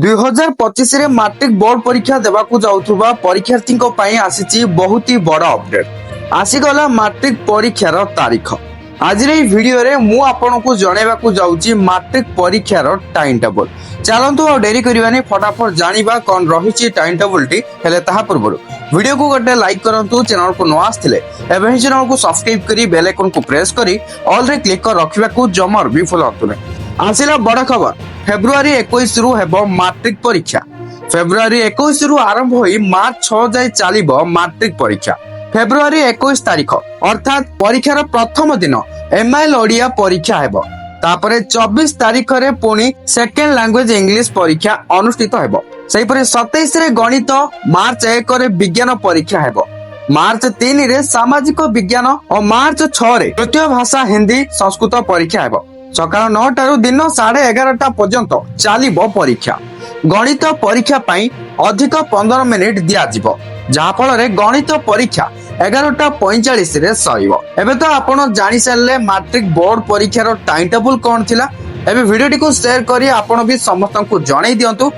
2025 matric board ପରୀକ୍ଷା ଦେବାକୁ ଯାଉଥିବା ପରୀକ୍ଷାର୍ଥୀଙ୍କ ପାଇଁ ଆସିଛି ବହୁତ ହି ବଡ ଅପଡେଟ। ଆସିଗଲା ମାଟ୍ରିକ ପରୀକ୍ଷାର ତାରିଖ। ଆଜିର ଏହି ଭିଡିଓରେ ମୁଁ ଆପଣଙ୍କୁ ଜଣାଇବାକୁ ଯାଉଛି ମାଟ୍ରିକ ପରୀକ୍ଷାର ଟାଇମ ଟେବଲ। ଚାଲନ୍ତୁ ଆଉ ଡେରି କରିବାନି, ଫଟାଫଟ ଜାଣିବା କଣ ରହିଛି ଟାଇମ ଟେବଲଟି। ହେଲେ ତାହା ପୂର୍ବରୁ ଭିଡିଓକୁ ଗୋଟେ ଲାଇକ୍ କରନ୍ତୁ। ଚ୍ୟାନେଲକୁ ନ ଆସିଥିଲେ ଏବେ ହିଁ ଚ୍ୟାନେଲକୁ ସବସ୍କ୍ରାଇବ କରି ବେଲ ଆଇକନକୁ ପ୍ରେସ କରି ଅଲ ରେ କ୍ଲିକ୍ କରି ରଖିବାକୁ ଜମାରୁ ବି ଭୁଲନ୍ତୁ ନାହିଁ। ଆସିଲା ବଡ ଖବର, ଫେବୃଆରୀ 21 ରୁ ହେବ ମାଟ୍ରିକ ପରୀକ୍ଷା। ଫେବୃଆରୀ 21 ରୁ ଆରମ୍ଭ ହୋଇ ମାର୍ଚ୍ଚ 6 ଯାଏ ଚାଲିବ ମାଟ୍ରିକ ପରୀକ୍ଷା। ଫେବୃଆରୀ 21 ତାରିଖ ଅର୍ଥାତ୍ ପରୀକ୍ଷାର ପ୍ରଥମ ଦିନ ଏମଆଇଏଲ ଓଡ଼ିଆ ପରୀକ୍ଷା ହେବ। ତାପରେ 24 ତାରିଖରେ ପୁଣି ସେକେଣ୍ଡ ଲାଙ୍ଗୁଏଜ ଇଂଲିଶ ପରୀକ୍ଷା ଅନୁଷ୍ଠିତ ହେବ। ସେହିପରି 27 ରେ ଗଣିତ, ମାର୍ଚ୍ଚ 1 ରେ ବିଜ୍ଞାନ ପରୀକ୍ଷା ହେବ। ମାର୍ଚ୍ଚ 3 ରେ ସାମାଜିକ ବିଜ୍ଞାନ ଓ ମାର୍ଚ୍ଚ 6 ରେ ତୃତୀୟ ଭାଷା ହିନ୍ଦୀ ସଂସ୍କୃତ ପରୀକ୍ଷା ହେବ। ସକାଳ 9ଟାରୁ ଦିନ 11:30 ପର୍ଯ୍ୟନ୍ତ ଚାଲିବ ପରୀକ୍ଷା। ଗଣିତ ପରୀକ୍ଷା ପାଇଁ ଅଧିକ 15 ମିନିଟ ଦିଆଯିବ, ଯାହା ଫଳରେ ଗଣିତ ପରୀକ୍ଷା 11:45 ରେ ସରିବ। ଏବେ ତ ଆପଣ ଜାଣି ସାରିଲେ ମାଟ୍ରିକ ବୋର୍ଡ ପରୀକ୍ଷାର ଟାଇମ ଟେବୁଲ କଣ ଥିଲା। ଏବେ ଭିଡିଓଟିକୁ ସେୟାର କରି ଆପଣ ବି ସମସ୍ତଙ୍କୁ ଜଣାଇ ଦିଅନ୍ତୁ।